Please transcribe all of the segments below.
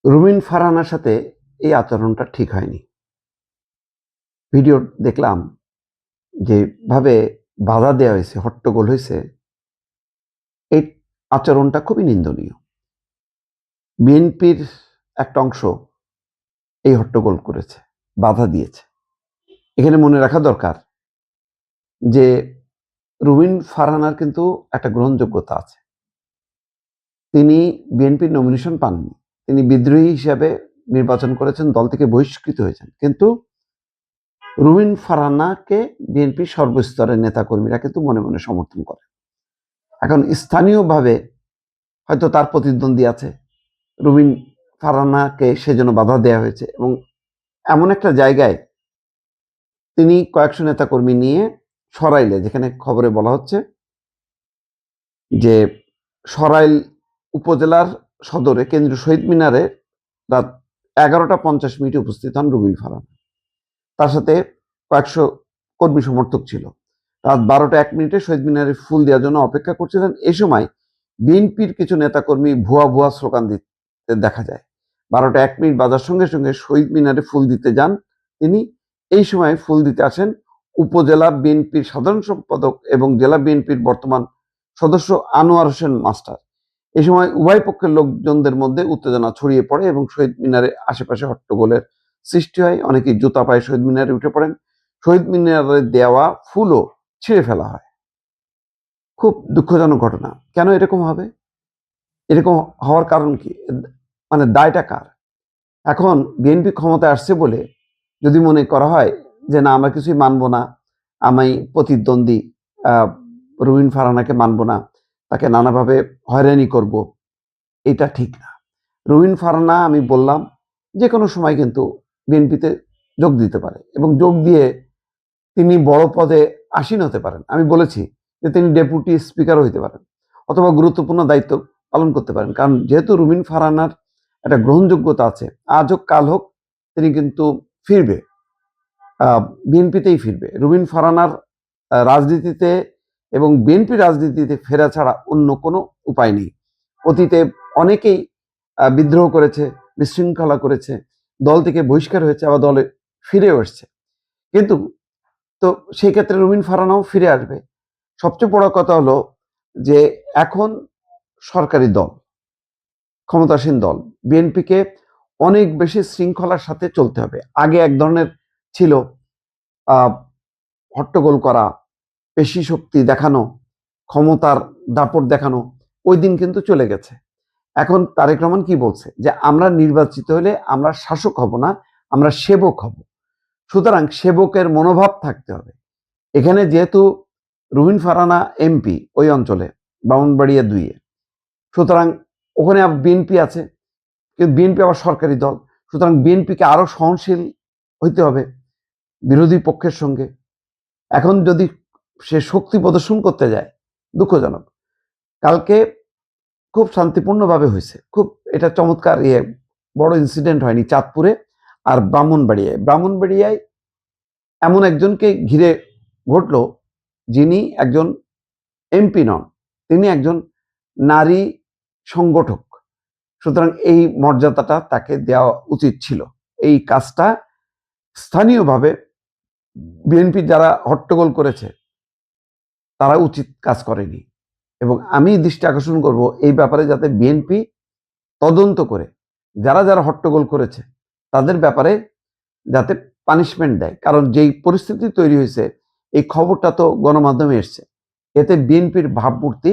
রুমিন ফারহানার সাথে এই আচরণটা ঠিক হয়নি। ভিডিও দেখলাম যেভাবে বাধা দেওয়া হয়েছে, হট্টগোল হয়েছে, এই আচরণটা খুবই নিন্দনীয়। বিএনপির একটা অংশ এই হট্টগোল করেছে, বাধা দিয়েছে। এখানে মনে রাখা দরকার যে রুমিন ফারহানার কিন্তু একটা গ্রহণযোগ্যতা আছে। তিনি বিএনপির নমিনেশন পাননি, তিনি বিদ্রোহী হিসাবে নির্বাচন করেছেন, দল থেকে বহিষ্কৃত হয়েছেন, কিন্তু রুমিন ফারহানাকে বিএনপির সর্বস্তরের নেতাকর্মীরা কিন্তু মনে মনে সমর্থন করে। এখন স্থানীয়ভাবে হয়তো তার প্রতিদ্বন্দ্বী আছে, রুমিন ফারহানাকে সেজন্য বাধা দেওয়া হয়েছে এবং এমন একটা জায়গায় তিনি কয়েকশো নেতাকর্মী নিয়ে সরাইলে, যেখানে খবরে বলা হচ্ছে যে সরাইল উপজেলার সদরে কেন্দ্রীয় শহীদ মিনারে রাত 11:50 উপস্থিত হন রুমিন ফারহানা। তার সাথে কয়েকশো কর্মী সমর্থক ছিল। রাত 12:01 শহীদ মিনারে ফুল দেওয়ার জন্য অপেক্ষা করছিলেন। এই সময় বিএনপির কিছু নেতাকর্মী ভুয়া স্লোগান দিতে দেখা যায়। 12:01 বাজার সঙ্গে সঙ্গে শহীদ মিনারে ফুল দিতে যান তিনি। এই সময় ফুল দিতে আসেন উপজেলা বিএনপির সাধারণ সম্পাদক এবং জেলা বিএনপির বর্তমান সদস্য আনোয়ার হোসেন মাস্টার। এই সময় উভয় পক্ষের লোকজনদের মধ্যে উত্তেজনা ছড়িয়ে পড়ে এবং শহীদ মিনারের আশেপাশে হট্টগোলের সৃষ্টি হয়। অনেকেই জুতা পায়ে শহীদ মিনারে উঠে পড়েন। শহীদ মিনারে দেওয়া ফুলও ছিঁড়ে ফেলা হয়। খুব দুঃখজনক ঘটনা। কেন এরকম হবে? এরকম হওয়ার কারণ কি? মানে দায়টা কার? এখন বিএনপি ক্ষমতায় আসছে বলে যদি মনে করা হয় যে না, আমরা কিছুই মানব না, আমি প্রতিদ্বন্দ্বী রুমিন ফারহানাকে মানব না, তাকে নানাভাবে হয়রানি করব, এটা ঠিক না। রুমিন ফারহানা, আমি বললাম, যে কোনো সময় কিন্তু বিএনপিতে যোগ দিতে পারে এবং যোগ দিয়ে তিনি বড় পদে আসীন হতে পারেন। আমি বলেছি যে তিনি ডেপুটি স্পিকারও হইতে পারেন অথবা গুরুত্বপূর্ণ দায়িত্ব পালন করতে পারেন, কারণ যেহেতু রুমিন ফারহানার একটা গ্রহণযোগ্যতা আছে, আজ হোক কাল হোক তিনি কিন্তু ফিরবে, বিএনপিতেই ফিরবে। রুমিন ফারহানার রাজনীতিতে এবং বিএনপি রাজনীতিতে ফেরা ছাড়া অন্য কোনো উপায় নেই। অতীতে অনেকেই বিদ্রোহ করেছে, বিশৃঙ্খলা করেছে, দল থেকে বহিষ্কার হয়েছে, আবার দলে ফিরেও এসছে। কিন্তু তো সেই ক্ষেত্রে রুমিন ফারহানাও ফিরে আসবে। সবচেয়ে বড় কথা হলো যে এখন সরকারি দল, ক্ষমতাসীন দল, বিএনপিকে অনেক বেশি শৃঙ্খলার সাথে চলতে হবে। আগে এক ধরনের ছিল হট্টগোল করা, পেশি শক্তি দেখানো, ক্ষমতার দাপট দেখানো, ওই দিন কিন্তু চলে গেছে। এখন তারেক রহমান কি বলছে যে আমরা নির্বাচিত হলে আমরা শাসক হব না, আমরা সেবক হব। সুতরাং সেবকের মনোভাব থাকতে হবে। এখানে যেহেতু রুমিন ফারহানা এমপি ওই অঞ্চলে, ব্রাহ্মণবাড়িয়া 2-এ, সুতরাং ওখানে বিএনপি আছে, কিন্তু বিএনপি আবার সরকারি দল, সুতরাং বিএনপিকে আরো সহনশীল হইতে হবে বিরোধী পক্ষের সঙ্গে। এখন যদি সে শক্তি প্রদর্শন করতে যায়, দুঃখজনক। কালকে খুব শান্তিপূর্ণভাবে হয়েছে, খুব এটা চমৎকার, বড় ইনসিডেন্ট হয়নি চাঁদপুরে আর ব্রাহ্মণবাড়িয়ায় এমন একজনকে ঘিরে ঘটল যিনি একজন এমপি নন, তিনি একজন নারী সংগঠক। সুতরাং এই মর্যাদাটা তাকে দেওয়া উচিত ছিল। এই কাজটা স্থানীয়ভাবে বিএনপি যারা হট্টগোল করেছে তারা উচিত কাজ করেনি এবং আমি দৃষ্টি আকর্ষণ করব এই ব্যাপারে, যাতে বিএনপি তদন্ত করে যারা হট্টগোল করেছে তাদের ব্যাপারে যাতে পানিশমেন্ট দেয়। কারণ যেই পরিস্থিতি তৈরি হয়েছে, এই খবরটা তো গণমাধ্যমে এসছে, এতে বিএনপির ভাবমূর্তি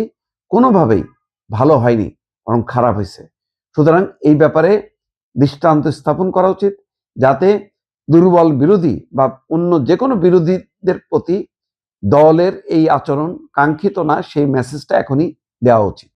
কোনোভাবেই ভালো হয়নি, বরং খারাপ হয়েছে। সুতরাং এই ব্যাপারে দৃষ্টান্ত স্থাপন করা উচিত, যাতে দুর্বল বিরোধী বা অন্য যে কোনো বিরোধীদের প্রতি দলের এই আচরণ কাঙ্ক্ষিত না, সেই মেসেজটা এখনই দেওয়া উচিত।